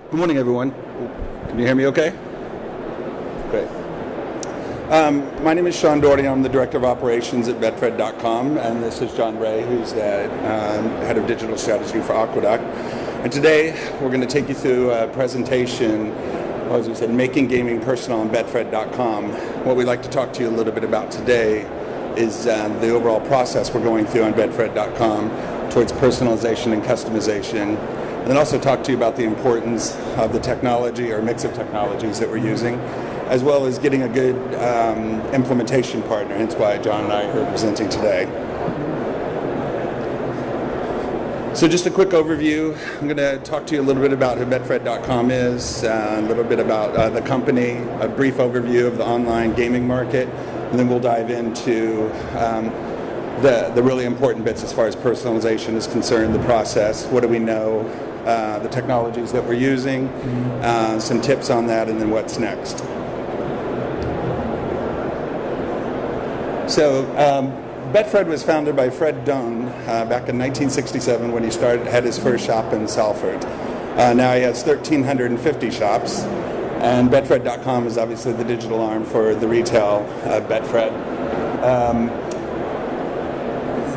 Good morning, everyone. Can you hear me okay? Great. My name is Sean Doherty. I'm the Director of Operations at Betfred.com, and this is John Reay, who's the Head of Digital Strategy for Aqueduct. And today, we're going to take you through a presentation, as we said, Making Gaming Personal on Betfred.com. What we'd like to talk to you a little bit about today is the overall process we're going through on Betfred.com towards personalization and customization. And then also talk to you about the importance of the technology or mix of technologies that we're using, as well as getting a good implementation partner. Hence why John and I are presenting today. So just a quick overview. I'm going to talk to you a little bit about who Betfred.com is, a little bit about the company, a brief overview of the online gaming market, and then we'll dive into the really important bits as far as personalization is concerned, the process, what do we know, the technologies that we're using, some tips on that, and then what's next. So Betfred was founded by Fred Doan back in 1967 when he had his first shop in Salford. Now he has 1,350 shops, and Betfred.com is obviously the digital arm for the retail Betfred.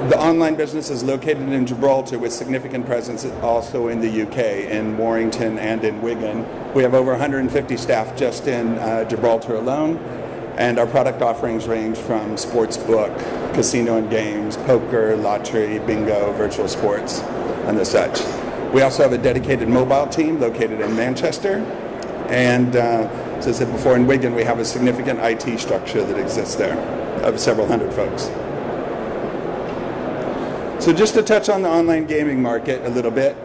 The online business is located in Gibraltar with significant presence also in the UK, in Warrington and in Wigan. We have over 150 staff just in Gibraltar alone, and our product offerings range from sportsbook, casino and games, poker, lottery, bingo, virtual sports, and the such. We also have a dedicated mobile team located in Manchester, and as I said before, in Wigan we have a significant IT structure that exists there of several hundred folks. So just to touch on the online gaming market a little bit,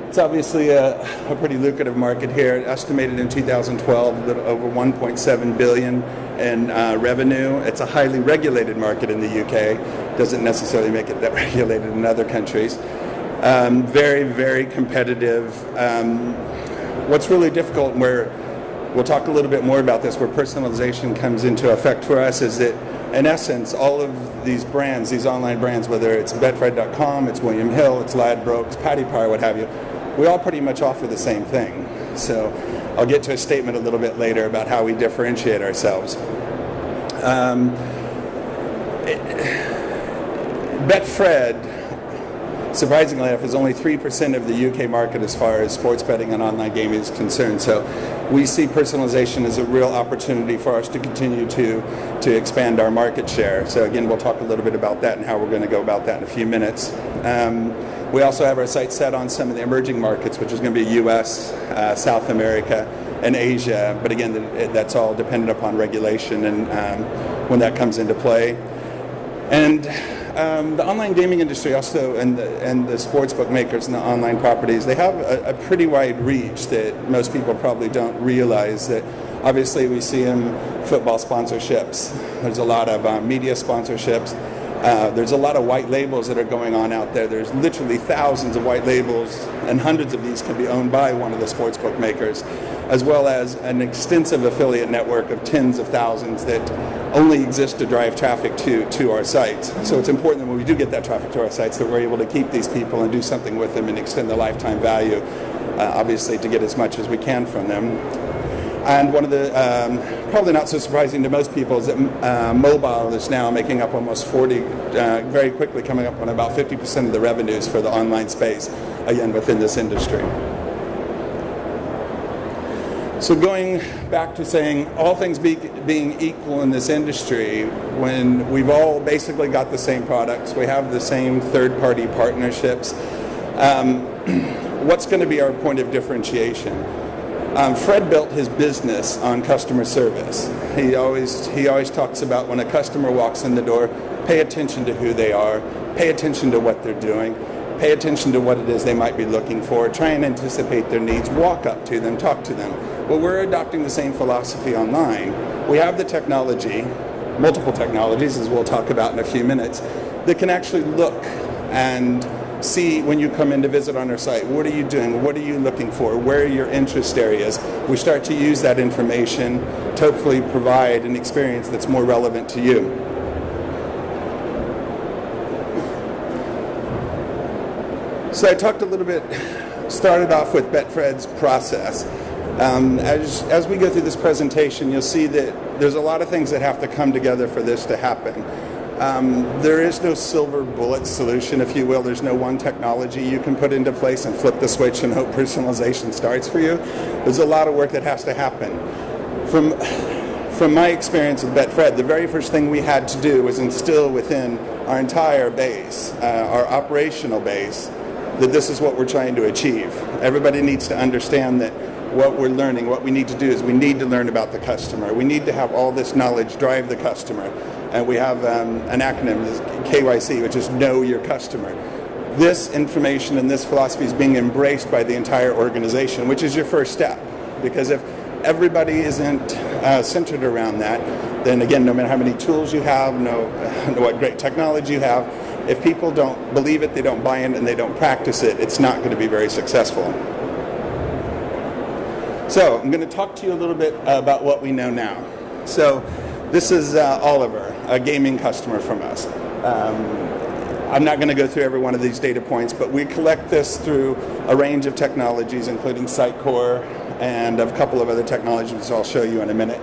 it's obviously a pretty lucrative market here. Estimated in 2012, a little over 1.7 billion in revenue. It's a highly regulated market in the UK. Doesn't necessarily make it that regulated in other countries. Very, very competitive. What's really difficult, and where we'll talk a little bit more about this, where personalization comes into effect for us, is that in essence, all of these brands, these online brands, whether it's Betfred.com, it's William Hill, it's Ladbrokes, Paddy Power, what have you, we all pretty much offer the same thing. So I'll get to a statement a little bit later about how we differentiate ourselves. Betfred, surprisingly enough, is only 3% of the UK market as far as sports betting and online gaming is concerned. So we see personalization as a real opportunity for us to continue to expand our market share. So again, we'll talk a little bit about that and how we're going to go about that in a few minutes. We also have our sights set on some of the emerging markets, which is going to be US, South America, and Asia. But again, that's all dependent upon regulation and when that comes into play. And the online gaming industry also, and the sportsbook makers and the online properties, they have a pretty wide reach that most people probably don't realize. That obviously we see in football sponsorships. There's a lot of media sponsorships. There's a lot of white labels that are going on out there. There's literally thousands of white labels, and hundreds of these can be owned by one of the sportsbook makers, as well as an extensive affiliate network of tens of thousands that only exist to drive traffic to our sites. So it's important that when we do get that traffic to our sites that we're able to keep these people and do something with them and extend the lifetime value, obviously to get as much as we can from them. And one of the, probably not so surprising to most people, is that mobile is now making up almost 40, very quickly coming up on about 50% of the revenues for the online space, again, within this industry. So going back to saying all things being equal in this industry, when we've all basically got the same products, we have the same third-party partnerships, what's going to be our point of differentiation? Fred built his business on customer service. He always talks about when a customer walks in the door, pay attention to who they are, pay attention to what they're doing, pay attention to what it is they might be looking for, try and anticipate their needs, walk up to them, talk to them. Well, we're adopting the same philosophy online. We have the technology, multiple technologies, as we'll talk about in a few minutes, that can actually look and see when you come in to visit on our site, what are you doing, what are you looking for, where are your interest areas. We start to use that information to hopefully provide an experience that's more relevant to you. So I talked a little bit started off with Betfred's process. As we go through this presentation, you'll see that there's a lot of things that have to come together for this to happen. There is no silver bullet solution, if you will. There's no one technology you can put into place and flip the switch and hope personalization starts for you. There's a lot of work that has to happen. From my experience with Betfred, the very first thing we had to do was instill within our entire base, our operational base, that this is what we're trying to achieve. Everybody needs to understand that what we're learning, what we need to do is we need to learn about the customer. We need to have all this knowledge drive the customer. And we have an acronym, this KYC, which is Know Your Customer. This information and this philosophy is being embraced by the entire organization, which is your first step. Because if everybody isn't centered around that, then again, no matter how many tools you have, no what great technology you have, if people don't believe it, they don't buy in, and they don't practice it, it's not going to be very successful. So I'm going to talk to you a little bit about what we know now. So this is Oliver, a gaming customer from us. I'm not going to go through every one of these data points, but we collect this through a range of technologies, including Sitecore and a couple of other technologies I'll show you in a minute.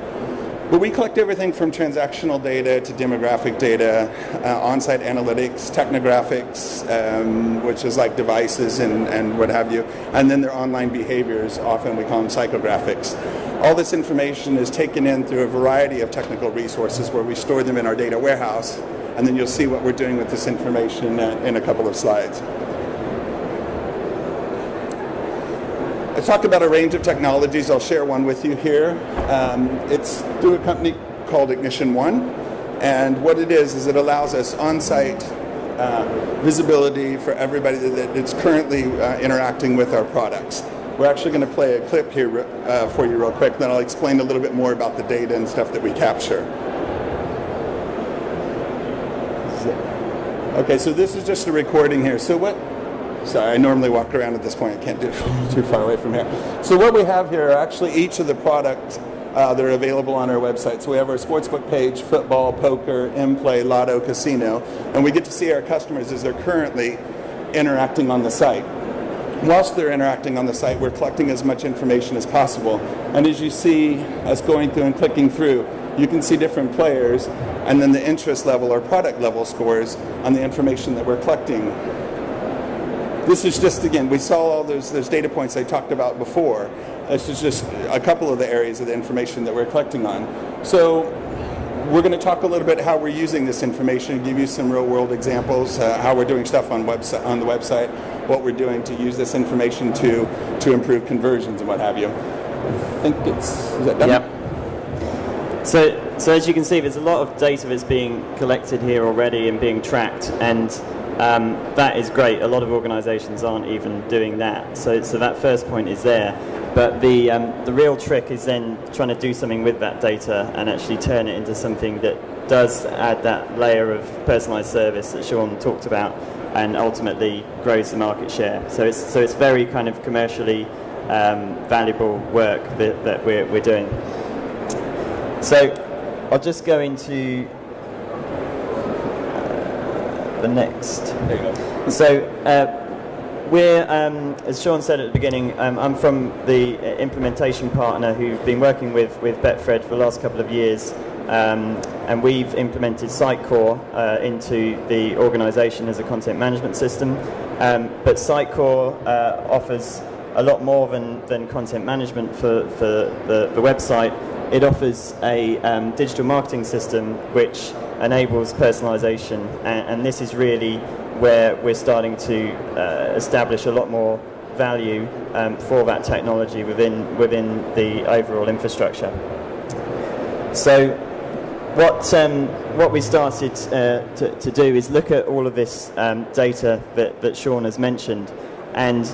But we collect everything from transactional data to demographic data, on-site analytics, technographics, which is like devices and what have you, and then their online behaviors, often we call them psychographics. All this information is taken in through a variety of technical resources where we store them in our data warehouse, and then you'll see what we're doing with this information in a couple of slides. I talked about a range of technologies. I'll share one with you here. It's through a company called Ignition One, and what it is it allows us on-site visibility for everybody that's currently interacting with our products. We're actually going to play a clip here for you real quick, then I'll explain a little bit more about the data and stuff that we capture. Okay, so this is just a recording here. Sorry, I normally walk around at this point. I can't do it too far away from here. So what we have here are actually each of the products that are available on our website. So we have our sportsbook page, football, poker, in-play, lotto, casino, and we get to see our customers as they're currently interacting on the site. Whilst they're interacting on the site, we're collecting as much information as possible. And as you see us going through and clicking through, you can see different players and then the interest level or product level scores on the information that we're collecting. This is just, again, we saw all those data points I talked about before. This is just a couple of the areas of the information that we're collecting on. So we're going to talk a little bit how we're using this information, give you some real-world examples, how we're doing stuff on the website, what we're doing to use this information to improve conversions and what have you. I think is that done? Yep. So as you can see, there's a lot of data that's being collected here already and being tracked, and that is great. A lot of organisations aren't even doing that. So that first point is there. But the real trick is then trying to do something with that data and actually turn it into something that does add that layer of personalised service that Sean talked about and ultimately grows the market share. So it's very kind of commercially valuable work that we're doing. So I'll just go into the next. There you go. So we're, as Sean said at the beginning, I'm from the implementation partner who've been working with Betfred for the last couple of years, and we've implemented Sitecore into the organisation as a content management system. But Sitecore offers a lot more than content management for the website. It offers a digital marketing system which enables personalisation, and this is really where we're starting to establish a lot more value for that technology within the overall infrastructure. So what we started to do is look at all of this data that Sean has mentioned, and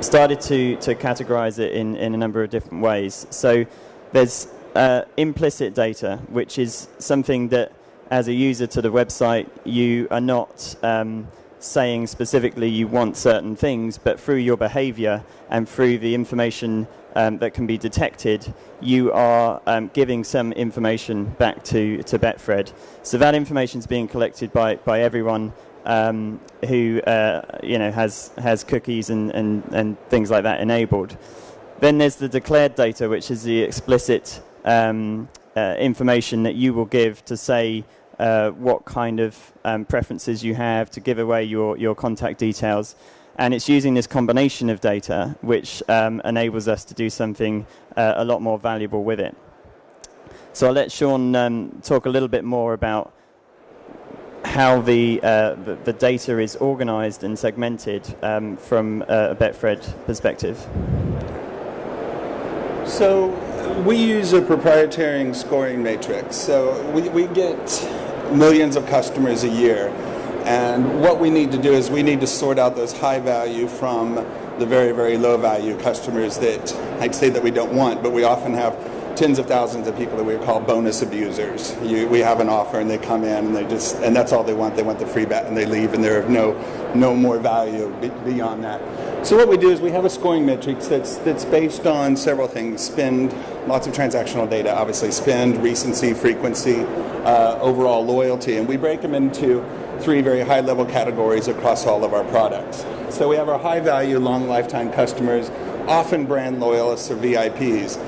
started to categorize it in a number of different ways. So there's implicit data, which is something that as a user to the website, you are not saying specifically you want certain things, but through your behavior and through the information that can be detected, you are giving some information back to Betfred. So that information is being collected by everyone who has cookies and things like that enabled. Then there's the declared data, which is the explicit information that you will give to say what kind of preferences you have, to give away your contact details. And it's using this combination of data which enables us to do something a lot more valuable with it. So I'll let Sean talk a little bit more about how the data is organized and segmented from a Betfred perspective. So we use a proprietary scoring matrix. So we get millions of customers a year. And what we need to do is we need to sort out those high value from the very, very low value customers that I'd say that we don't want, but we often have tens of thousands of people that we call bonus abusers. We have an offer and they come in and that's all they want. They want the free bet and they leave, and they're of no more value beyond that. So what we do is we have a scoring matrix that's based on several things: spend, lots of transactional data, obviously spend, recency, frequency, overall loyalty, and we break them into 3 very high-level categories across all of our products. So we have our high-value, long lifetime customers, often brand loyalists or VIPs.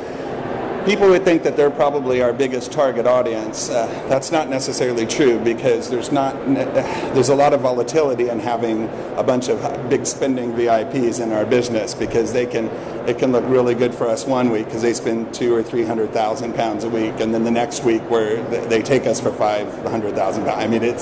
People would think that they're probably our biggest target audience. That's not necessarily true, because there's a lot of volatility in having a bunch of big spending VIPs in our business, because it can look really good for us one week because they spend £200,000 or £300,000 a week, and then the next week where they take us for £500,000. I mean,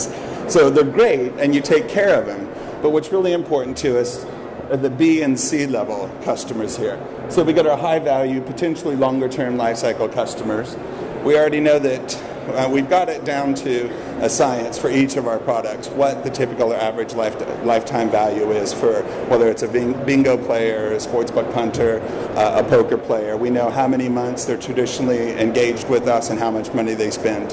so they're great and you take care of them. But what's really important to us are the B and C level customers here. So we got our high value, potentially longer term life cycle customers. We already know that we've got it down to a science for each of our products, what the typical or average lifetime value is for whether it's a bingo player, a sportsbook punter, a poker player. We know how many months they're traditionally engaged with us and how much money they spend.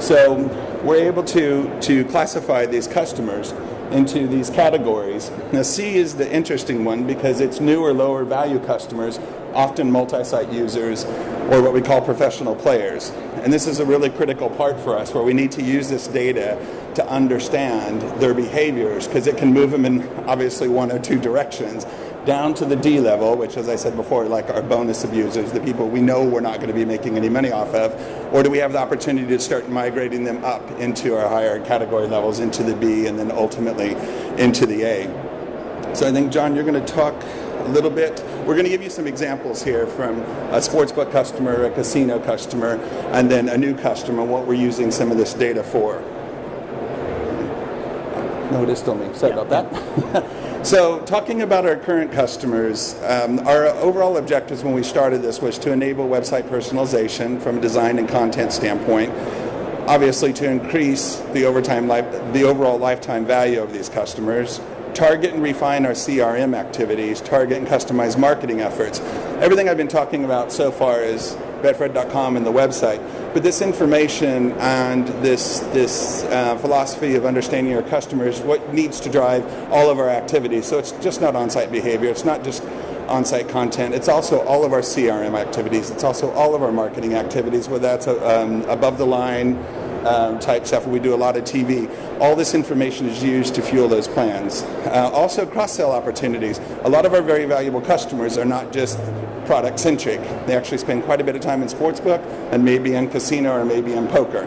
So we're able to classify these customers into these categories. Now, C is the interesting one because it's newer, lower value customers, often multi-site users, or what we call professional players. And this is a really critical part for us, where we need to use this data to understand their behaviors, because it can move them in obviously one or two directions, down to the D level, which, as I said before, like our bonus abusers, the people we know we're not going to be making any money off of, or do we have the opportunity to start migrating them up into our higher category levels, into the B, and then ultimately into the A. So I think, John, you're going to talk a little bit. We're going to give you some examples here from a sportsbook customer, a casino customer, and then a new customer, what we're using some of this data for. No, it is still me. Sorry about that. So talking about our current customers, our overall objectives when we started this was to enable website personalization from a design and content standpoint, obviously to increase the overall lifetime value of these customers, target and refine our CRM activities, target and customize marketing efforts. Everything I've been talking about so far is Betfred.com and the website, but this information and this philosophy of understanding our customers, what needs to drive all of our activities. So it's just not on-site behavior, it's not just on-site content, it's also all of our CRM activities, it's also all of our marketing activities, whether that's above the line type stuff. We do a lot of TV. All this information is used to fuel those plans. Also cross-sell opportunities. A lot of our very valuable customers are not just product-centric. They actually spend quite a bit of time in sportsbook and maybe in casino or maybe in poker.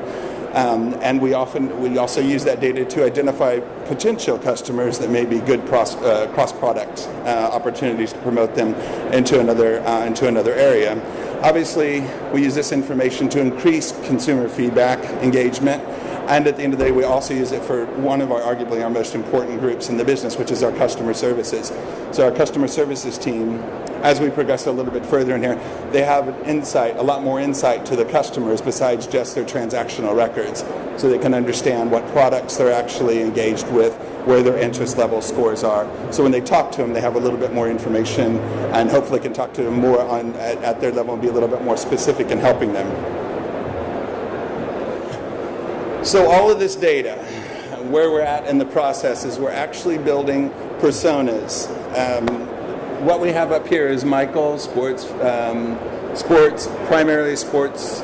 And we also use that data to identify potential customers that may be good cross-product opportunities to promote them into another area. Obviously, we use this information to increase consumer feedback, engagement, and at the end of the day, we also use it for one of our, arguably our most important groups in the business, which is our customer services. So our customer services team, as we progress a little bit further in here, they have a lot more insight to the customers besides just their transactional records, so they can understand what products they're actually engaged with, where their interest level scores are. So when they talk to them, they have a little bit more information and hopefully can talk to them more at their level and be a little bit more specific in helping them. So all of this data, where we're at in the process is we're actually building personas. What we have up here is Michael, primarily sports,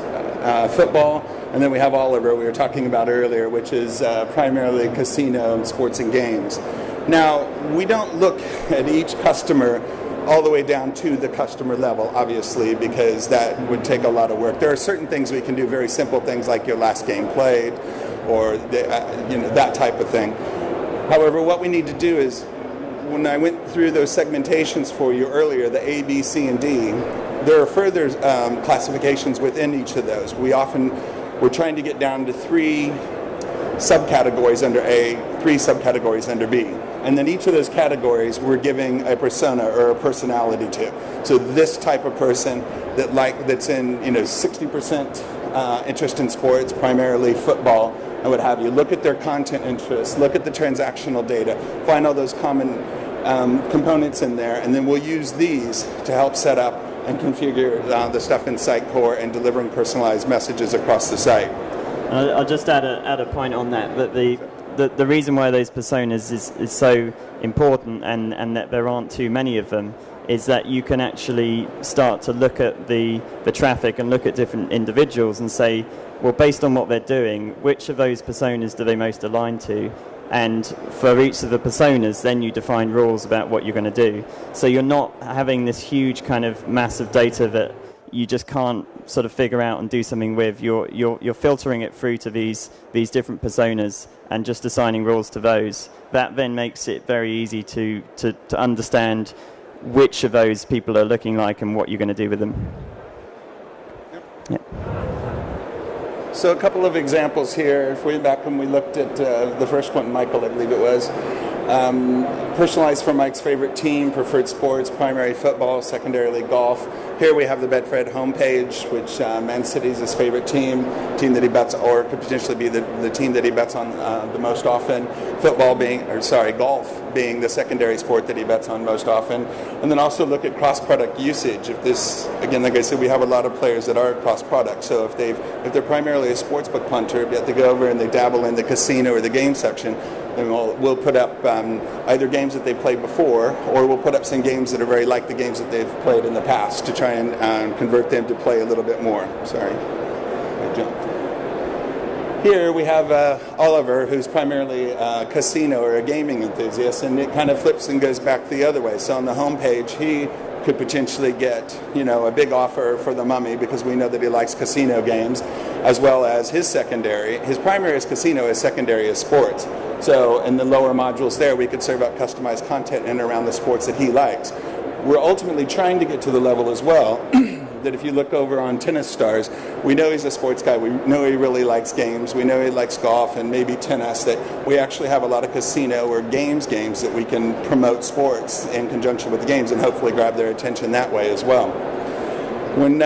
football. And then we have Oliver, we were talking about earlier, which is primarily casino and sports and games. Now, we don't look at each customer all the way down to the customer level, obviously, because that would take a lot of work. There are certain things we can do, very simple things like your last game played, or that type of thing. However, what we need to do is, when I went through those segmentations for you earlier, the A, B, C, and D, there are further classifications within each of those. We're trying to get down to 3 subcategories under A, 3 subcategories under B. And then each of those categories we're giving a persona or a personality to. So this type of person that's in 60% interest in sports, primarily football, and what have you. Look at their content interests, look at the transactional data, find all those common components in there, and then we'll use these to help set up and configure the stuff in Site Core and delivering personalized messages across the site. I'll just add a point on that the reason why those personas is so important and that there aren't too many of them is that you can actually start to look at the traffic and look at different individuals and say, well, based on what they're doing, which of those personas do they most align to? And for each of the personas, then you define rules about what you're going to do. So you're not having this huge kind of mass of data that you just can't sort of figure out and do something with. You're filtering it through to these different personas and just assigning rules to those. That then makes it very easy to understand which of those people are looking like and what you're going to do with them. Yep. So a couple of examples here. If way back when we looked at the first one, Michael, I believe it was, personalized for Mike's favorite team, preferred sports, primary football, secondarily golf. Here we have the Betfred homepage, which Man City's his favorite team that he bets, or could potentially be the team that he bets on the most often. Golf being the secondary sport that he bets on most often. And then also look at cross-product usage. If this, again, like I said, we have a lot of players that are cross-product. So if they're primarily a sportsbook punter, but they go over and they dabble in the casino or the game section, then we'll put up either games that they've played before, or we'll put up some games that are very like the games that they've played in the past to try and convert them to play a little bit more. Sorry, I jumped. Here we have Oliver, who's primarily a casino or a gaming enthusiast, and it kind of flips and goes back the other way. So on the home page, he could potentially get, a big offer for the Mummy because we know that he likes casino games, as well as his secondary. His primary is casino, his secondary is sports. So in the lower modules there, we could serve up customized content in and around the sports that he likes. We're ultimately trying to get to the level as well that if you look over on Tennis Stars, we know he's a sports guy. We know he really likes games. We know he likes golf and maybe tennis, that we actually have a lot of casino or games that we can promote sports in conjunction with the games and hopefully grab their attention that way as well. When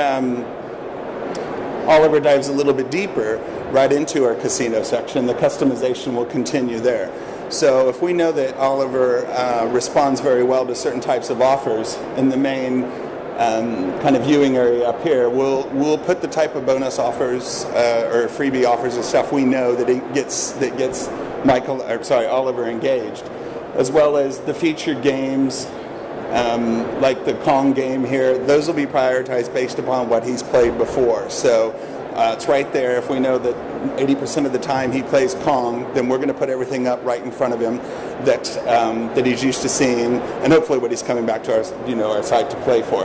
Oliver dives a little bit deeper right into our casino section, the customization will continue there. So if we know that Oliver responds very well to certain types of offers in the main kind of viewing area up here, we'll put the type of bonus offers or freebie offers and stuff we know that gets Oliver engaged, as well as the featured games like the Kong game here. Those will be prioritized based upon what he's played before. So it's right there. If we know that 80% of the time he plays Kong, then we're going to put everything up right in front of him that he's used to seeing, and hopefully what he's coming back to our site to play for.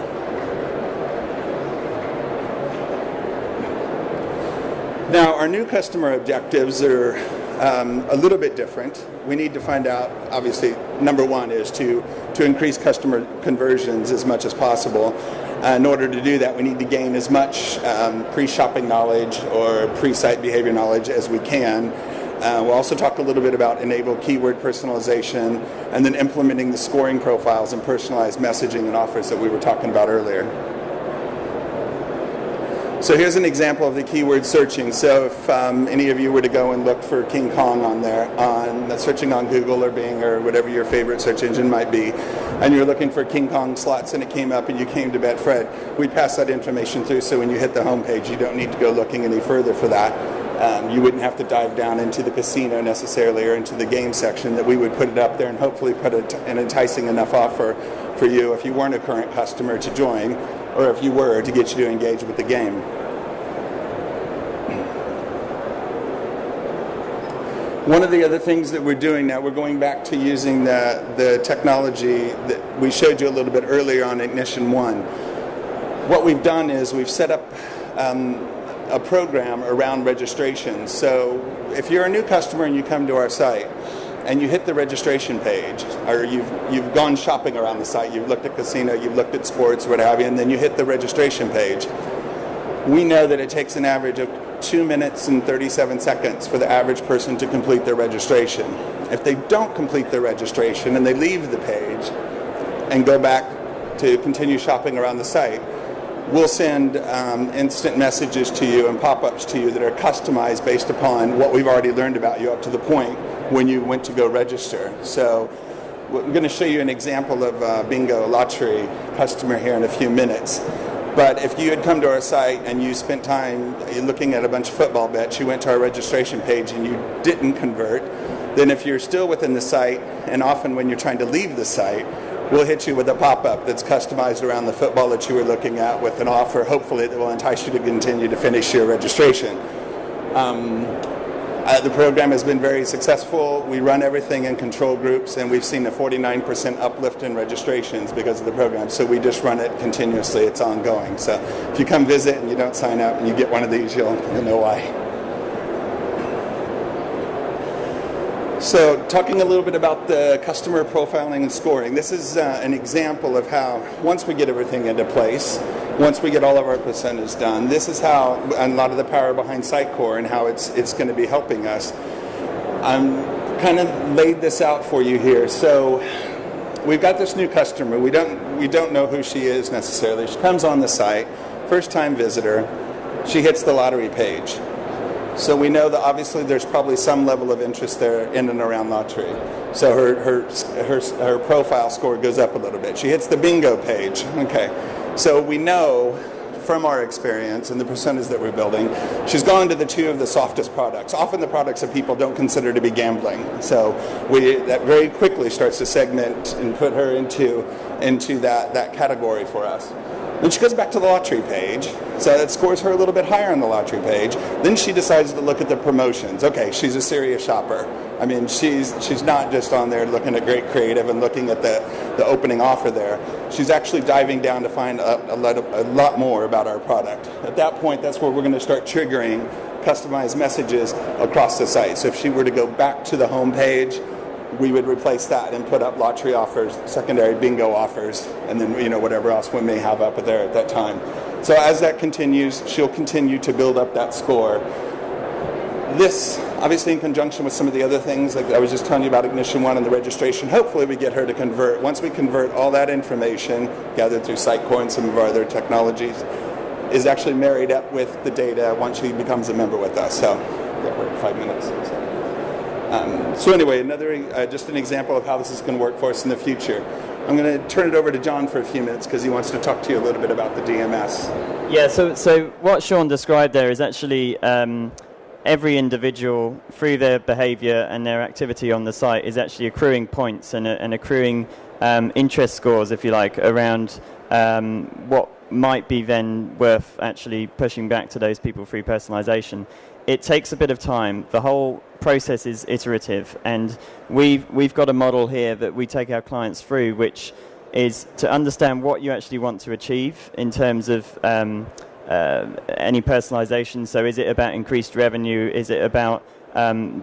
Now, our new customer objectives are a little bit different. We need to find out, obviously, number one is to increase customer conversions as much as possible. In order to do that, we need to gain as much pre-shopping knowledge or pre-site behavior knowledge as we can. We'll also talk a little bit about enable keyword personalization and then implementing the scoring profiles and personalized messaging and offers that we were talking about earlier. So here's an example of the keyword searching. So if any of you were to go and look for King Kong on there, searching on Google or Bing or whatever your favorite search engine might be, and you're looking for King Kong slots and it came up and you came to Betfred, we'd pass that information through, so when you hit the home page, you don't need to go looking any further for that. You wouldn't have to dive down into the casino necessarily or into the game section, that we would put it up there and hopefully put an enticing enough offer for you if you weren't a current customer to join, or if you were, to get you to engage with the game. One of the other things that we're doing now, we're going back to using the technology that we showed you a little bit earlier on Ignition 1. What we've done is we've set up a program around registration. So if you're a new customer and you come to our site and you hit the registration page, or you've gone shopping around the site, you've looked at casino, you've looked at sports, what have you, and then you hit the registration page, we know that it takes an average of 2 minutes and 37 seconds for the average person to complete their registration. If they don't complete their registration and they leave the page and go back to continue shopping around the site, we'll send instant messages to you and pop-ups to you that are customized based upon what we've already learned about you up to the point when you went to go register. So I'm going to show you an example of a bingo lottery customer here in a few minutes. But if you had come to our site and you spent time looking at a bunch of football bets, you went to our registration page and you didn't convert, then if you're still within the site, and often when you're trying to leave the site, we'll hit you with a pop-up that's customized around the football that you were looking at with an offer, hopefully, that will entice you to continue to finish your registration. The program has been very successful. We run everything in control groups, and we've seen a 49% uplift in registrations because of the program. So we just run it continuously. It's ongoing. So if you come visit and you don't sign up and you get one of these, you'll know why. So talking a little bit about the customer profiling and scoring, this is an example of how once we get everything into place, once we get all of our personas done, this is how a lot of the power behind Sitecore and how it's going to be helping us. I'm kind of laid this out for you here. So we've got this new customer. We don't know who she is necessarily. She comes on the site, first-time visitor. She hits the lottery page. So we know that obviously there's probably some level of interest there in and around lottery. So her profile score goes up a little bit. She hits the bingo page. Okay. So we know from our experience and the personas that we're building, she's gone to the two of the softest products, often the products that people don't consider to be gambling. So that very quickly starts to segment and put her into that category for us. Then she goes back to the lottery page, so that scores her a little bit higher on the lottery page. Then she decides to look at the promotions. Okay, she's a serious shopper. I mean, she's not just on there looking at great creative and looking at the opening offer there. She's actually diving down to find a lot more about our product. At that point, that's where we're going to start triggering customized messages across the site. So if she were to go back to the home page, we would replace that and put up lottery offers, secondary bingo offers, and then whatever else we may have up there at that time. So as that continues, she'll continue to build up that score. This, obviously in conjunction with some of the other things, like I was just telling you about Ignition 1 and the registration, hopefully we get her to convert. Once we convert, all that information gathered through Sitecore and some of our other technologies is actually married up with the data once she becomes a member with us. So yeah, we're at 5 minutes. So anyway, just an example of how this is going to work for us in the future. I'm going to turn it over to John for a few minutes because he wants to talk to you a little bit about the DMS. Yeah, so what Sean described there is actually every individual, through their behavior and their activity on the site, is actually accruing points and accruing interest scores, if you like, around what might be then worth actually pushing back to those people through personalization. It takes a bit of time. The whole process is iterative, and we've got a model here that we take our clients through, which is to understand what you actually want to achieve in terms of any personalization. So is it about increased revenue? Is it about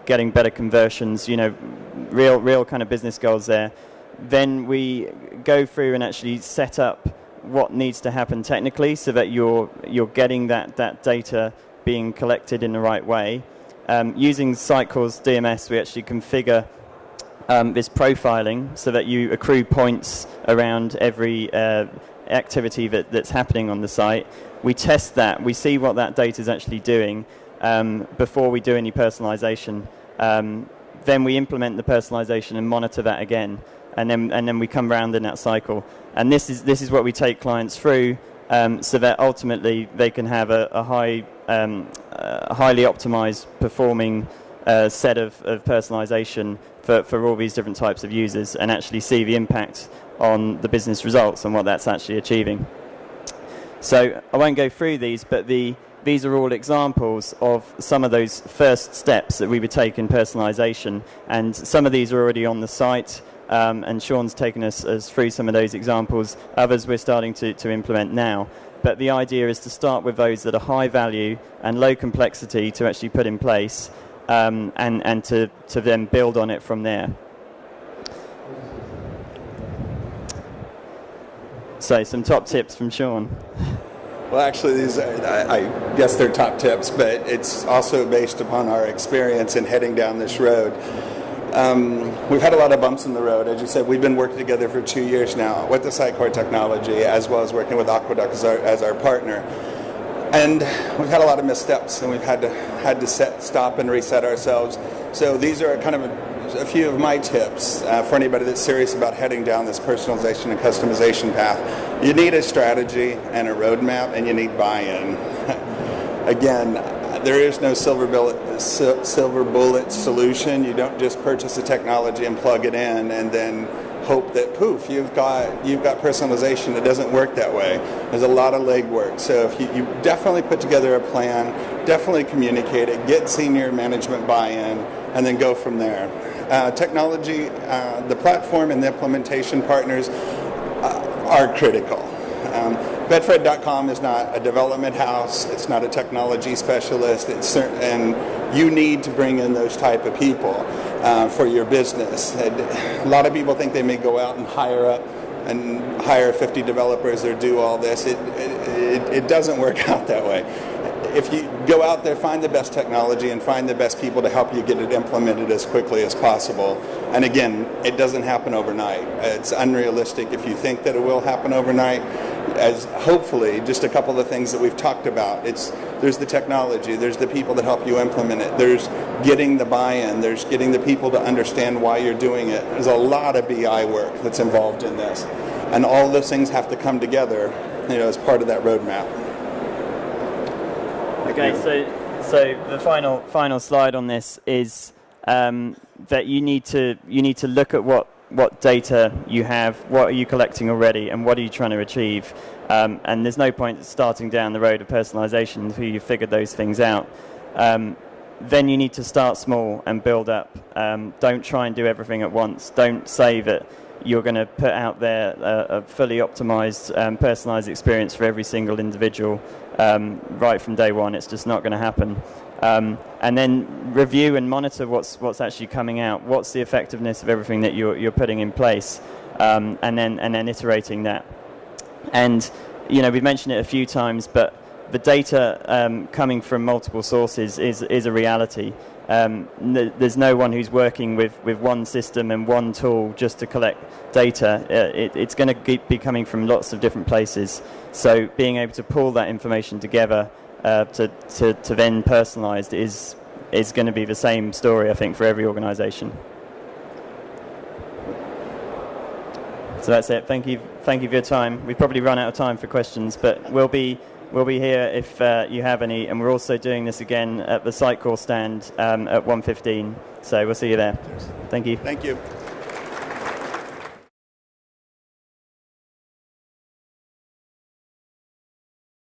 getting better conversions? Real kind of business goals there. Then we go through and actually set up what needs to happen technically so that you're getting that data being collected in the right way. Using Sitecore's DMS, we actually configure this profiling so that you accrue points around every activity that's happening on the site. We test that. We see what that data is actually doing before we do any personalization. Then we implement the personalization and monitor that again, and then we come round in that cycle. And this is what we take clients through, so that ultimately they can have a highly optimized performing set of personalization for all these different types of users, and actually see the impact on the business results and what that's actually achieving. So I won't go through these, but the these are all examples of some of those first steps that we would take in personalization, and some of these are already on the site, and Sean's taken us through some of those examples. Others we're starting to implement now. But the idea is to start with those that are high value and low complexity to actually put in place, and to then build on it from there. So some top tips from Sean. Well, actually, these are, I guess they're top tips, but it's also based upon our experience in heading down this road. We've had a lot of bumps in the road. As you said, we've been working together for 2 years now with the Sitecore technology, as well as working with Aqueduct as our partner. And we've had a lot of missteps, and we've had to stop and reset ourselves. So these are kind of a few of my tips for anybody that's serious about heading down this personalization and customization path. You need a strategy and a roadmap, and you need buy-in. Again, there is no silver bullet solution. You don't just purchase a technology and plug it in and then hope that poof, you've got personalization. It doesn't work that way. There's a lot of legwork. So if you definitely put together a plan, definitely communicate it, get senior management buy-in, and then go from there. Technology, the platform and the implementation partners are critical. Betfred.com is not a development house. It's not a technology specialist. And you need to bring in those type of people for your business. A lot of people think they may go out and hire 50 developers or do all this. It doesn't work out that way. If you go out there, find the best technology and find the best people to help you get it implemented as quickly as possible. And again, it doesn't happen overnight. It's unrealistic if you think that it will happen overnight. As hopefully, just a couple of things that we've talked about. There's the technology, there's the people that help you implement it, there's getting the buy-in, there's getting the people to understand why you're doing it. There's a lot of BI work that's involved in this. And all those things have to come together, as part of that roadmap. Okay, so the final slide on this is that you need to look at what data you have, what are you collecting already, and what are you trying to achieve. And there's no point starting down the road of personalization until you've figured those things out. Then you need to start small and build up. Don't try and do everything at once. Don't say that you're going to put out there a fully optimized, personalized experience for every single individual right from day one. It's just not going to happen. And then review and monitor what's actually coming out. What's the effectiveness of everything that you're putting in place, and then iterating that. And we've mentioned it a few times, but the data coming from multiple sources is a reality. There's no one who's working with one system and one tool just to collect data. It's going to be coming from lots of different places. So being able to pull that information together to then personalized is going to be the same story, I think, for every organization. So that's it. Thank you for your time. We've probably run out of time for questions, but we'll be here if you have any, and we're also doing this again at the Sitecore stand at 1:15. So we'll see you there. Thank you. Thank you.